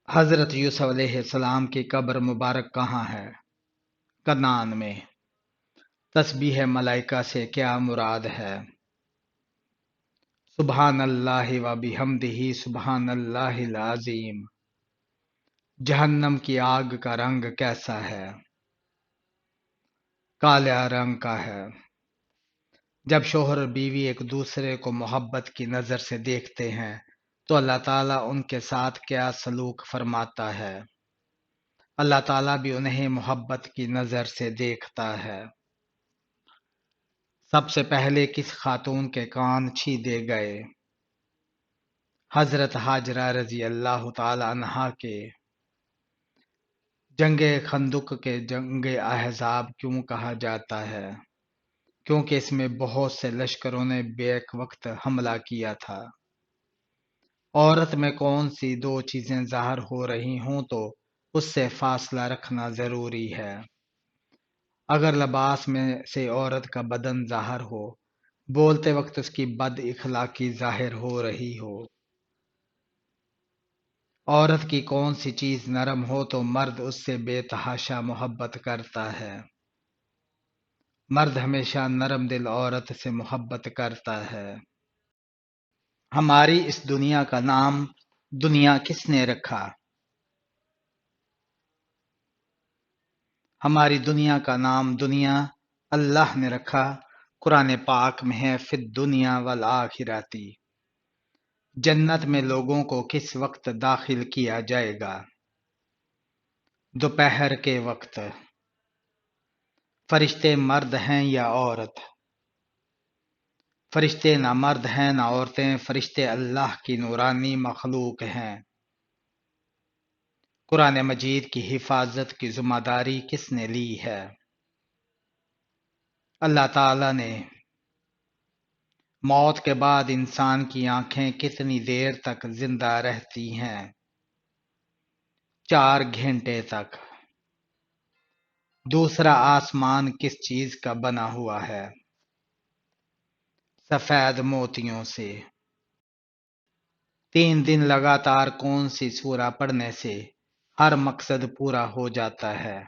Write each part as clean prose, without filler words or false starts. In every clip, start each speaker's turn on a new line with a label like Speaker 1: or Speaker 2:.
Speaker 1: حضرت یوسف علیہ السلام کی قبر مبارک کہاں ہے؟ کنعان میں۔ تسبیح ملائکہ سے کیا مراد ہے؟ سبحان اللہ و بحمدہ سبحان اللہ العظیم۔ جہنم کی آگ کا رنگ کیسا ہے؟ کالے رنگ کا ہے۔ جب شوہر اور بیوی ایک دوسرے کو محبت کی نظر سے دیکھتے ہیں تو اللہ تعالیٰ ان کے ساتھ کیا سلوک فرماتا ہے؟ اللہ تعالیٰ بھی انہیں محبت کی نظر سے دیکھتا ہے۔ سب سے پہلے کس خاتون کے کان چھیدے گئے؟ حضرت ہاجرہ رضی اللہ تعالی عنہا کے۔ جنگ خندق کے جنگ احزاب کیوں کہا جاتا ہے؟ کیونکہ اس میں بہت سے لشکروں نے بیک وقت حملہ کیا تھا۔ عورت میں کون سی دو چیزیں ظاہر ہو رہی ہوں تو اس سے فاصلہ رکھنا ضروری ہے۔ اگر لباس میں سے عورت کا بدن ظاہر ہو، بولتے وقت اس کی بد اخلاقی ظاہر ہو رہی ہو۔ عورت کی کون سی چیز نرم ہو تو مرد اس سے بے تحاشا محبت کرتا ہے۔ مرد ہمیشہ نرم دل عورت سے محبت کرتا ہے۔ ہماری اس دنیا کا نام دنیا کس نے رکھا؟ ہماری دنیا کا نام دنیا اللہ نے رکھا۔ قرآن پاک میں ہے فی الدنیا والآخرتی۔ جنت میں لوگوں کو کس وقت داخل کیا جائے گا؟ دوپہر کے وقت۔ فرشتے مرد ہیں یا عورت؟ فرشتے نہ مرد ہیں نہ عورتیں، فرشتے اللہ کی نورانی مخلوق ہیں۔ قرآن مجید کی حفاظت کی ذمہ داری کس نے لی ہے؟ اللہ تعالی نے۔ موت کے بعد انسان کی آنکھیں کتنی دیر تک زندہ رہتی ہیں؟ 4 گھنٹے تک۔ دوسرا آسمان کس چیز کا بنا ہوا ہے؟ سفید موتیوں سے۔ 3 دن لگاتار کون سی سورہ پڑھنے سے ہر مقصد پورا ہو جاتا ہے؟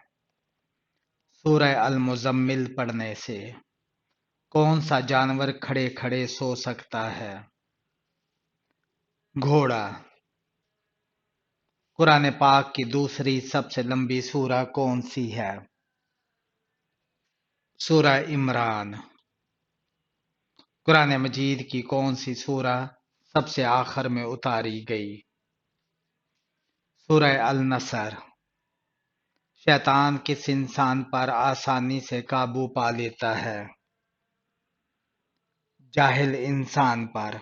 Speaker 1: سورہ المزمل پڑھنے سے۔ کون سا جانور کھڑے کھڑے سو سکتا ہے؟ گھوڑا۔ قرآن پاک کی دوسری سب سے لمبی سورہ کون سی ہے؟ سورہ عمران۔ قرآن مجید کی کون سی سورہ سب سے آخر میں اتاری گئی؟ سورہ النصر۔ شیطان کس انسان پر آسانی سے قابو پا لیتا ہے؟ جاہل انسان پر۔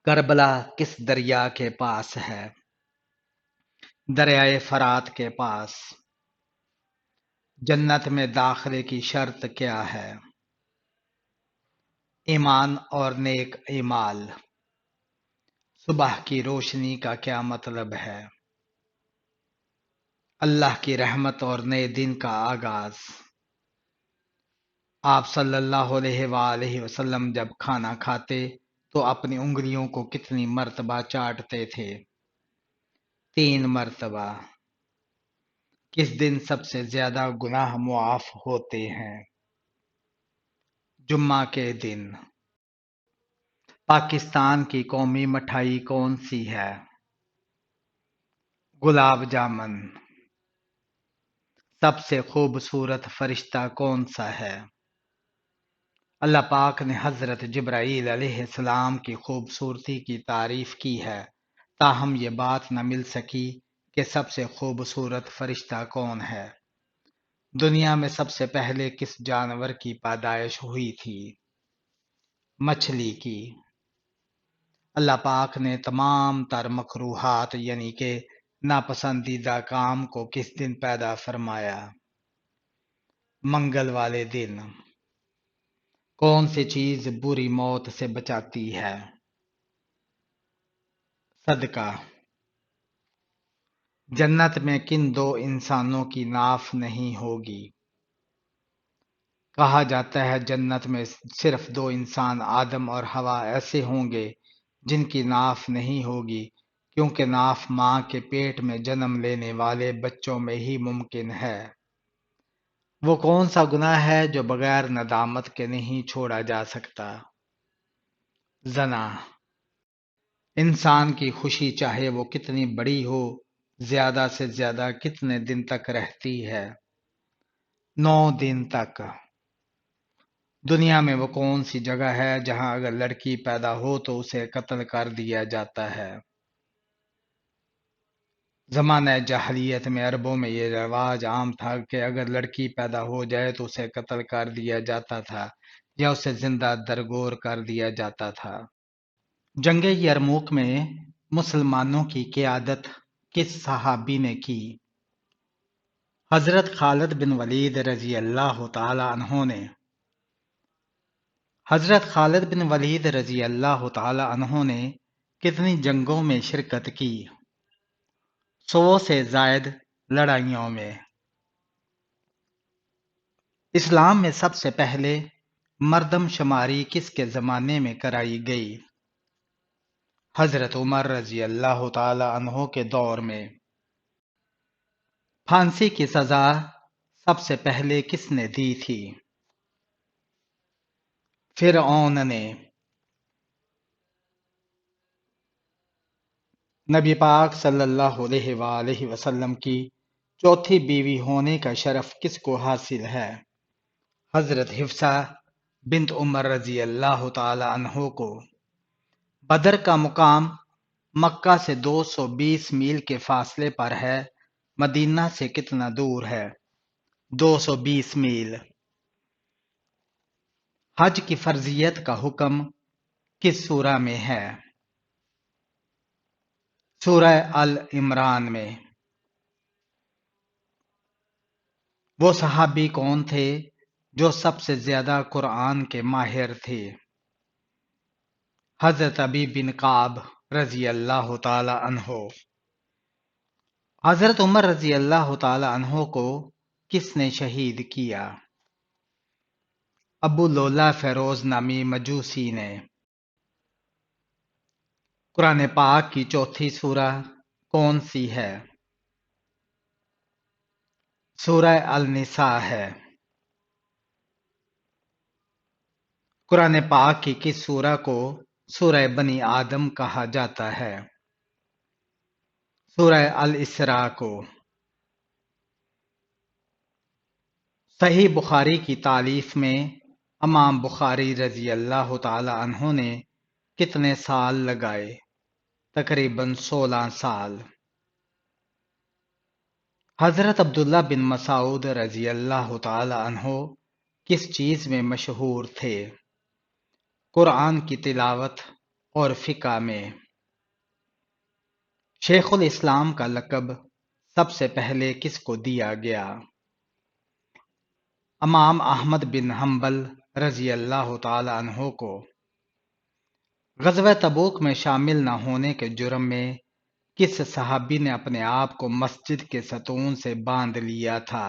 Speaker 1: کربلا کس دریا کے پاس ہے؟ دریائے فرات کے پاس۔ جنت میں داخلے کی شرط کیا ہے؟ ایمان اور نیک اعمال۔ صبح کی روشنی کا کیا مطلب ہے؟ اللہ کی رحمت اور نئے دن کا آغاز۔ آپ صلی اللہ علیہ وآلہ وسلم جب کھانا کھاتے تو اپنی انگلیوں کو کتنی مرتبہ چاٹتے تھے؟ 3 مرتبہ۔ کس دن سب سے زیادہ گناہ معاف ہوتے ہیں؟ جمعہ کے دن۔ پاکستان کی قومی مٹھائی کون سی ہے؟ گلاب جامن۔ سب سے خوبصورت فرشتہ کون سا ہے؟ اللہ پاک نے حضرت جبرائیل علیہ السلام کی خوبصورتی کی تعریف کی ہے، تاہم یہ بات نہ مل سکی کہ سب سے خوبصورت فرشتہ کون ہے۔ دنیا میں سب سے پہلے کس جانور کی پیدائش ہوئی تھی؟ مچھلی کی۔ اللہ پاک نے تمام تر مکروہات یعنی کہ ناپسندیدہ کام کو کس دن پیدا فرمایا؟ منگل والے دن۔ کون سی چیز بری موت سے بچاتی ہے؟ صدقہ۔ جنت میں کن 2 انسانوں کی ناف نہیں ہوگی؟ کہا جاتا ہے جنت میں صرف 2 انسان آدم اور حوا ایسے ہوں گے جن کی ناف نہیں ہوگی کیونکہ ناف ماں کے پیٹ میں جنم لینے والے بچوں میں ہی ممکن ہے۔ وہ کون سا گناہ ہے جو بغیر ندامت کے نہیں چھوڑا جا سکتا؟ زنا۔ انسان کی خوشی چاہے وہ کتنی بڑی ہو، زیادہ سے زیادہ کتنے دن تک رہتی ہے؟ 9 دن تک۔ دنیا میں وہ کون سی جگہ ہے جہاں اگر لڑکی پیدا ہو تو اسے قتل کر دیا جاتا ہے؟ زمانہ جاہلیت میں عربوں میں یہ رواج عام تھا کہ اگر لڑکی پیدا ہو جائے تو اسے قتل کر دیا جاتا تھا یا اسے زندہ درگور کر دیا جاتا تھا۔ جنگ یرموک میں مسلمانوں کی قیادت کس صحابی نے کی؟ حضرت خالد بن ولید رضی اللہ تعالی عنہ نے۔ حضرت خالد بن ولید رضی اللہ تعالی عنہ نے کتنی جنگوں میں شرکت کی؟ 100 سے زائد لڑائیوں میں۔ اسلام میں سب سے پہلے مردم شماری کس کے زمانے میں کرائی گئی؟ حضرت عمر رضی اللہ تعالی عنہ کے دور میں۔ پھانسی کی سزا سب سے پہلے کس نے دی تھی؟ فرعون نے۔ نبی پاک صلی اللہ علیہ وآلہ وسلم کی چوتھی بیوی ہونے کا شرف کس کو حاصل ہے؟ حضرت حفصہ بنت عمر رضی اللہ تعالی عنہ کو۔ بدر کا مقام مکہ سے 220 میل کے فاصلے پر ہے، مدینہ سے کتنا دور ہے؟ 220 میل۔ حج کی فرضیت کا حکم کس سورہ میں ہے؟ سورہ ال عمران میں۔ وہ صحابی کون تھے جو سب سے زیادہ قرآن کے ماہر تھے؟ حضرت ابی بن کعب رضی اللہ تعالی عنہ۔ حضرت عمر رضی اللہ تعالی عنہ کو کس نے شہید کیا؟ ابو لولا فیروز نامی مجوسی نے۔ قرآن پاک کی چوتھی سورہ کون سی ہے؟ سورہ النساء ہے۔ قرآن پاک کی کس سورہ کو سورہ بنی آدم کہا جاتا ہے؟ سورہ الاسراء کو۔ صحیح بخاری کی تالیف میں امام بخاری رضی اللہ تعالی عنہ نے کتنے سال لگائے؟ تقریباً 16 سال۔ حضرت عبداللہ بن مسعود رضی اللہ تعالی عنہ کس چیز میں مشہور تھے؟ قرآن کی تلاوت اور فقہ میں۔ شیخ الاسلام کا لقب سب سے پہلے کس کو دیا گیا؟ امام احمد بن حنبل رضی اللہ تعالی عنہ کو۔ غزوہ تبوک میں شامل نہ ہونے کے جرم میں کس صحابی نے اپنے آپ کو مسجد کے ستون سے باندھ لیا تھا؟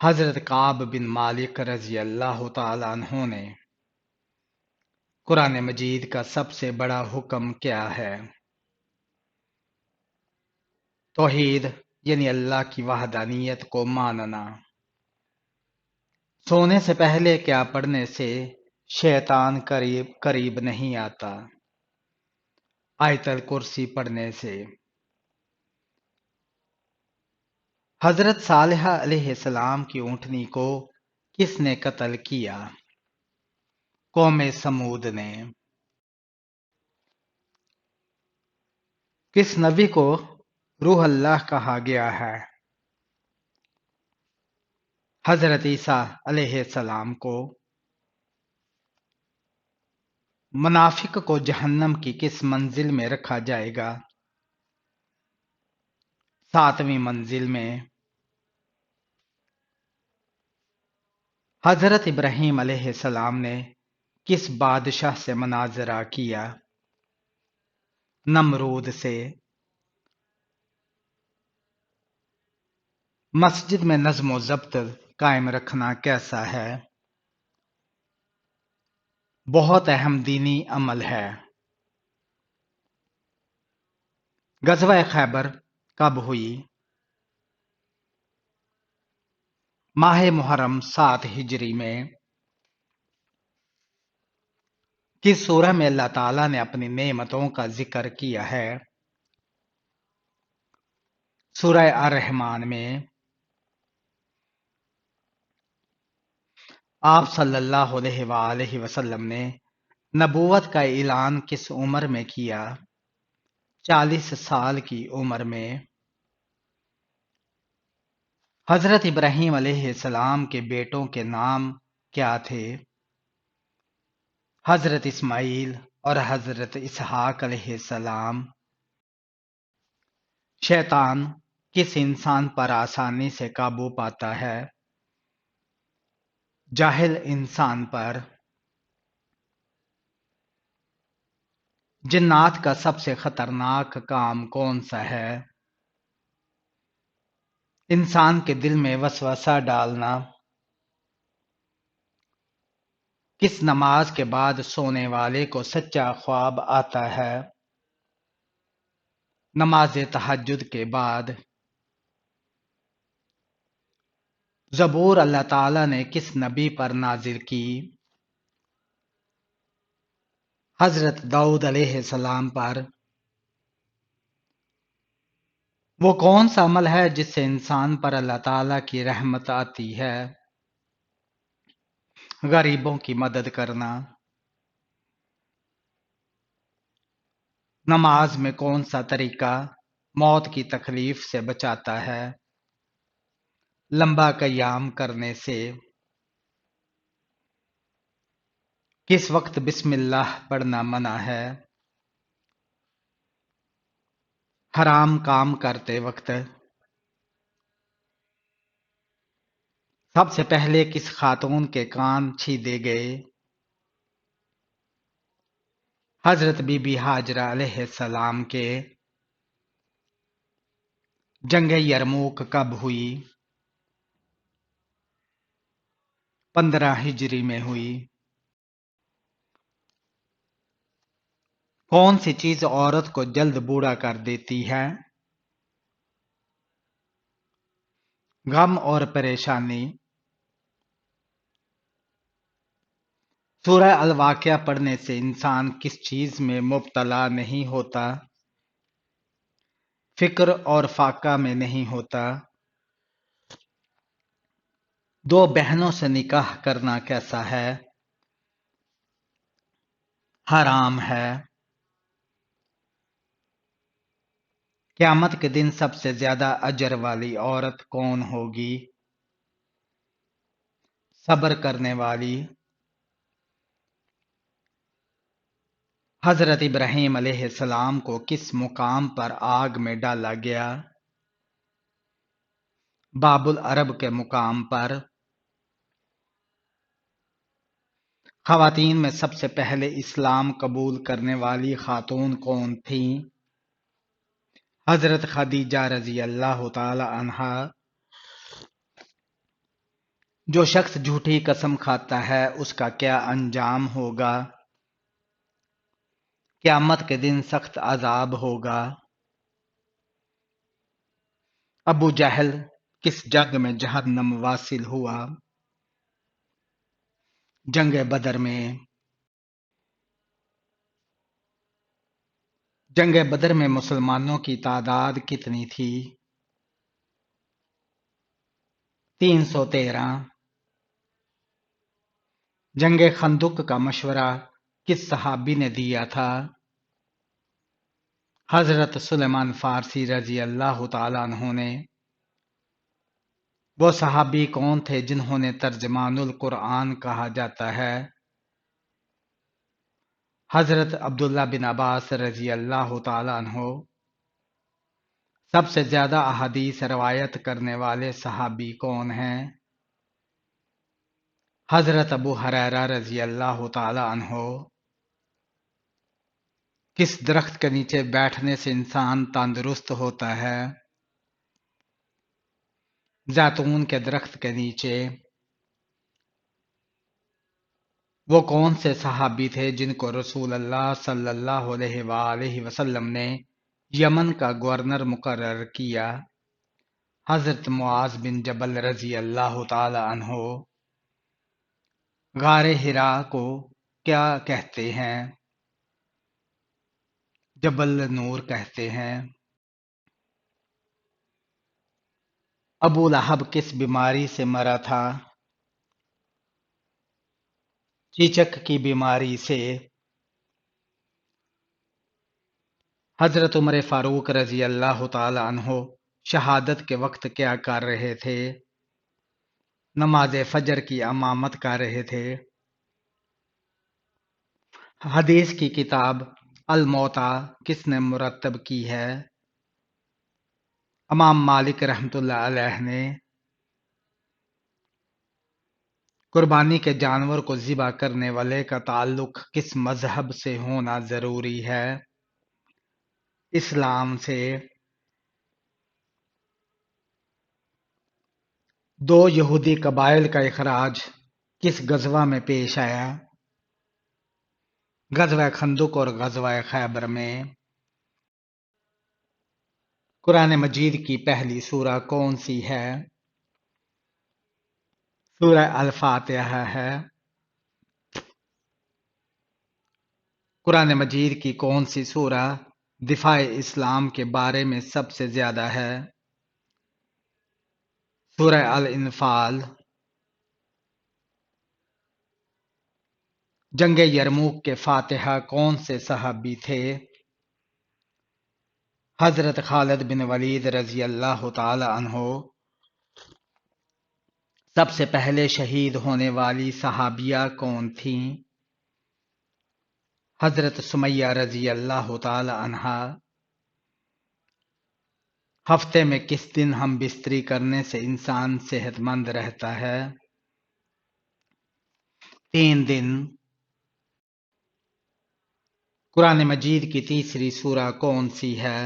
Speaker 1: حضرت کعب بن مالک رضی اللہ تعالی عنہ نے۔ قرآن مجید کا سب سے بڑا حکم کیا ہے؟ توحید یعنی اللہ کی وحدانیت کو ماننا۔ سونے سے پہلے کیا پڑھنے سے شیطان قریب نہیں آتا؟ آیت الکرسی پڑھنے سے۔ حضرت صالحہ علیہ السلام کی اونٹنی کو کس نے قتل کیا؟ قوم سمود نے۔ کس نبی کو روح اللہ کہا گیا ہے؟ حضرت عیسیٰ علیہ السلام کو۔ منافق کو جہنم کی کس منزل میں رکھا جائے گا؟ 7ویں منزل میں۔ حضرت ابراہیم علیہ السلام نے کس بادشاہ سے مناظرہ کیا؟ نمرود سے۔ مسجد میں نظم و ضبط قائم رکھنا کیسا ہے؟ بہت اہم دینی عمل ہے۔ غزوہ خیبر کب ہوئی؟ ماہ محرم 7 ہجری میں۔ کس سورہ میں اللہ تعالیٰ نے اپنی نعمتوں کا ذکر کیا ہے؟ سورہ الرحمن میں۔ آپ صلی اللہ علیہ وآلہ وسلم نے نبوت کا اعلان کس عمر میں کیا؟ 40 سال کی عمر میں۔ حضرت ابراہیم علیہ السلام کے بیٹوں کے نام کیا تھے؟ حضرت اسماعیل اور حضرت اسحاق علیہ السلام۔ شیطان کس انسان پر آسانی سے قابو پاتا ہے؟ جاہل انسان پر۔ جنات کا سب سے خطرناک کام کون سا ہے؟ انسان کے دل میں وسوسہ ڈالنا۔ کس نماز کے بعد سونے والے کو سچا خواب آتا ہے؟ نماز تہجد کے بعد۔ زبور اللہ تعالیٰ نے کس نبی پر نازل کی؟ حضرت داؤد علیہ السلام پر۔ وہ کون سا عمل ہے جس سے انسان پر اللہ تعالیٰ کی رحمت آتی ہے؟ غریبوں کی مدد کرنا۔ نماز میں کون سا طریقہ موت کی تکلیف سے بچاتا ہے؟ لمبا قیام کرنے سے۔ کس وقت بسم اللہ پڑھنا منع ہے؟ حرام کام کرتے وقت۔ سب سے پہلے کس خاتون کے کان چھیدے گئے؟ حضرت بی بی ہاجرہ علیہ السلام کے۔ جنگ یرموک کب ہوئی؟ 15 ہجری میں ہوئی۔ کون سی چیز عورت کو جلد بوڑھا کر دیتی ہے؟ غم اور پریشانی۔ سورہ الواقعہ پڑھنے سے انسان کس چیز میں مبتلا نہیں ہوتا؟ فکر اور فاقہ میں نہیں ہوتا۔ دو بہنوں سے نکاح کرنا کیسا ہے؟ حرام ہے۔ قیامت کے دن سب سے زیادہ اجر والی عورت کون ہوگی؟ صبر کرنے والی۔ حضرت ابراہیم علیہ السلام کو کس مقام پر آگ میں ڈالا گیا؟ باب العرب کے مقام پر۔ خواتین میں سب سے پہلے اسلام قبول کرنے والی خاتون کون تھیں؟ حضرت خدیجہ رضی اللہ تعالی عنہا۔ جو شخص جھوٹی قسم کھاتا ہے اس کا کیا انجام ہوگا؟ قیامت کے دن سخت عذاب ہوگا۔ ابو جہل کس جنگ میں جہنم واصل ہوا؟ جنگ بدر میں۔ جنگ بدر میں مسلمانوں کی تعداد کتنی تھی؟ 313۔ جنگ خندق کا مشورہ کس صحابی نے دیا تھا؟ حضرت سلیمان فارسی رضی اللہ تعالیٰ عنہ نے۔ وہ صحابی کون تھے جنہوں نے ترجمان القرآن کہا جاتا ہے؟ حضرت عبداللہ بن عباس رضی اللہ تعالیٰ عنہ۔ سب سے زیادہ احادیث روایت کرنے والے صحابی کون ہیں؟ حضرت ابو ہریرہ رضی اللہ تعالیٰ عنہ۔ کس درخت کے نیچے بیٹھنے سے انسان تندرست ہوتا ہے؟ زیتون کے درخت کے نیچے۔ وہ کون سے صحابی تھے جن کو رسول اللہ صلی اللہ علیہ وآلہ وسلم نے یمن کا گورنر مقرر کیا۔ حضرت معاذ بن جبل رضی اللہ تعالی عنہ۔ غار حرا کو کیا کہتے ہیں؟ جبل نور کہتے ہیں۔ ابو لہب کس بیماری سے مرا تھا؟ چیچک کی بیماری سے۔ حضرت عمر فاروق رضی اللہ تعالی عنہ شہادت کے وقت کیا کر رہے تھے؟ نماز فجر کی امامت کر رہے تھے۔ حدیث کی کتاب الموطا کس نے مرتب کی ہے؟ امام مالک رحمۃ اللہ علیہ نے۔ قربانی کے جانور کو ذبح کرنے والے کا تعلق کس مذہب سے ہونا ضروری ہے؟ اسلام سے۔ دو یہودی قبائل کا اخراج کس غزوہ میں پیش آیا؟ غزوہ خندق اور غزوہ خیبر میں۔ قرآن مجید کی پہلی سورہ کون سی ہے؟ سورہ الفاتحہ ہے۔ قرآن مجید کی کون سی سورہ دفاع اسلام کے بارے میں سب سے زیادہ ہے؟ سورہ الانفال۔ جنگ یرموک کے فاتحہ کون سے صحابی تھے؟ حضرت خالد بن ولید رضی اللہ تعالی عنہ۔ سب سے پہلے شہید ہونے والی صحابیہ کون تھیں؟ حضرت سمیہ رضی اللہ تعالی عنہا۔ ہفتے میں کس دن ہم بستری کرنے سے انسان صحت مند رہتا ہے؟ 3 دن۔ قرآن مجید کی تیسری سورہ کون سی ہے؟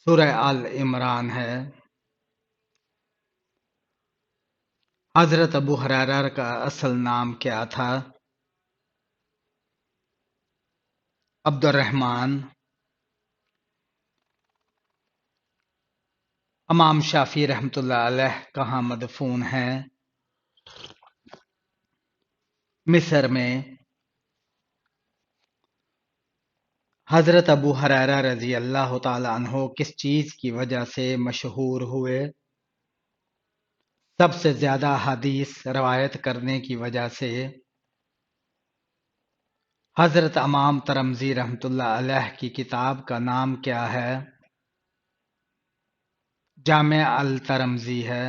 Speaker 1: سورہ آل عمران ہے۔ حضرت ابو ہریرہ کا اصل نام کیا تھا؟ عبد الرحمن۔ امام شافعی رحمۃ اللہ علیہ کہاں مدفون ہیں؟ مصر میں۔ حضرت ابو ہریرہ رضی اللہ تعالی عنہ کس چیز کی وجہ سے مشہور ہوئے؟ سب سے زیادہ حدیث روایت کرنے کی وجہ سے۔ حضرت امام ترمذی رحمۃ اللہ علیہ کی کتاب کا نام کیا ہے؟ جامع الترمذی ہے۔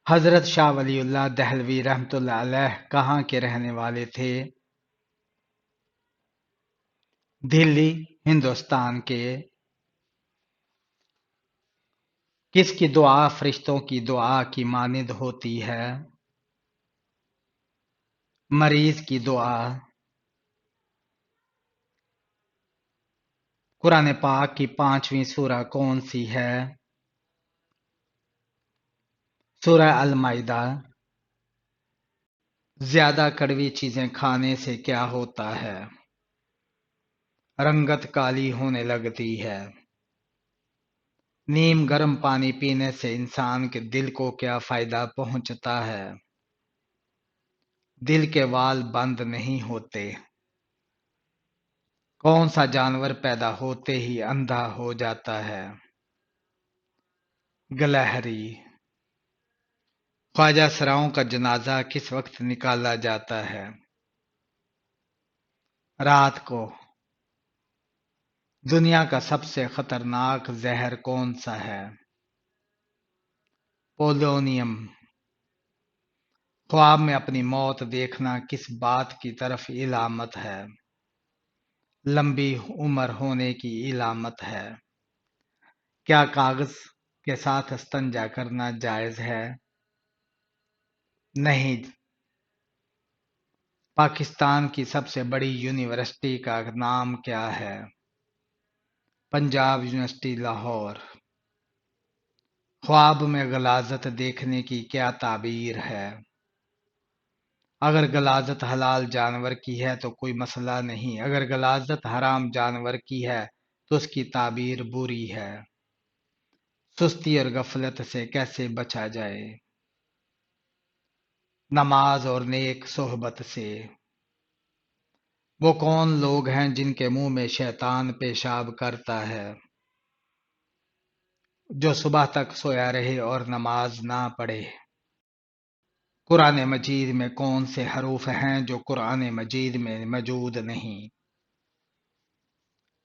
Speaker 1: حضرت شاہ ولی اللہ دہلوی رحمۃ اللہ علیہ کہاں کے رہنے والے تھے؟ دلی، ہندوستان کے۔ کس کی دعا فرشتوں کی دعا کی مانند ہوتی ہے؟ مریض کی دعا۔ قرآن پاک کی 5ویں سورہ کون سی ہے؟ سورہ المائدہ۔ زیادہ کڑوی چیزیں کھانے سے کیا ہوتا ہے؟ رنگت کالی ہونے لگتی ہے۔ نیم گرم پانی پینے سے انسان کے دل کو کیا فائدہ پہنچتا ہے؟ دل کے وال بند نہیں ہوتے۔ کون سا جانور پیدا ہوتے ہی اندھا ہو جاتا ہے؟ گلہری۔ خواجہ سراؤں کا جنازہ کس وقت نکالا جاتا ہے؟ رات کو۔ دنیا کا سب سے خطرناک زہر کون سا ہے؟ پولونیم۔ خواب میں اپنی موت دیکھنا کس بات کی طرف علامت ہے؟ لمبی عمر ہونے کی علامت ہے۔ کیا کاغذ کے ساتھ استنجا کرنا جائز ہے؟ نہیں۔ پاکستان کی سب سے بڑی یونیورسٹی کا نام کیا ہے؟ پنجاب یونیورسٹی لاہور۔ خواب میں غلاظت دیکھنے کی کیا تعبیر ہے؟ اگر غلاظت حلال جانور کی ہے تو کوئی مسئلہ نہیں، اگر غلاظت حرام جانور کی ہے تو اس کی تعبیر بری ہے۔ سستی اور غفلت سے کیسے بچا جائے؟ نماز اور نیک صحبت سے۔ وہ کون لوگ ہیں جن کے منہ میں شیطان پیشاب کرتا ہے؟ جو صبح تک سویا رہے اور نماز نہ پڑھے۔ قرآن مجید میں کون سے حروف ہیں جو قرآن مجید میں موجود نہیں؟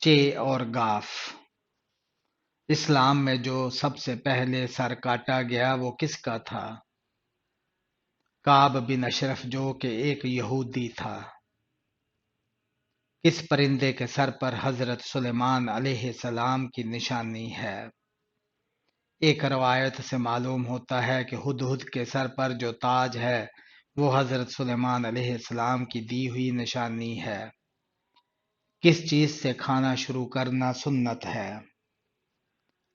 Speaker 1: چ اور گاف۔ اسلام میں جو سب سے پہلے سر کاٹا گیا وہ کس کا تھا؟ کعب بن اشرف، جو کہ ایک یہودی تھا۔ کس پرندے کے سر پر حضرت سلیمان علیہ السلام کی نشانی ہے؟ ایک روایت سے معلوم ہوتا ہے کہ ہدہد کے سر پر جو تاج ہے وہ حضرت سلیمان علیہ السلام کی دی ہوئی نشانی ہے۔ کس چیز سے کھانا شروع کرنا سنت ہے؟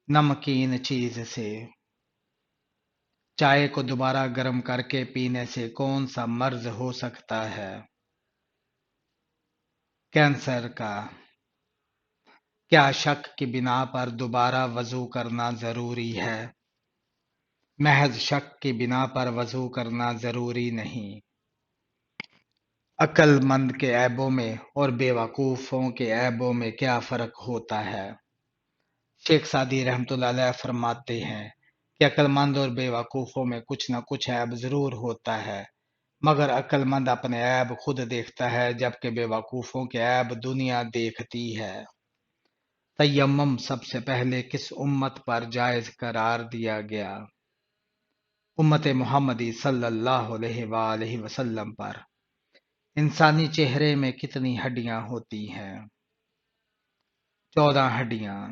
Speaker 1: نمکین چیز سے۔ چائے کو دوبارہ گرم کر کے پینے سے کون سا مرض ہو سکتا ہے؟ کینسر کا۔ کیا شک کی بنا پر دوبارہ وضو کرنا ضروری ہے؟ محض شک کی بنا پر وضو کرنا ضروری نہیں۔ عقل مند کے عیبوں میں اور بے وقوفوں کے عیبوں میں کیا فرق ہوتا ہے؟ شیخ سعدی رحمۃ اللہ علیہ فرماتے ہیں کہ عقل مند اور بے وقوفوں میں کچھ نہ کچھ عیب ضرور ہوتا ہے، مگر عقل مند اپنے عیب خود دیکھتا ہے جبکہ بے وقوفوں کے عیب دنیا دیکھتی ہے۔ تیمم سب سے پہلے کس امت پر جائز قرار دیا گیا؟ امت محمدی صلی اللہ علیہ وآلہ وسلم پر۔ انسانی چہرے میں کتنی ہڈیاں ہوتی ہیں؟ 14 ہڈیاں۔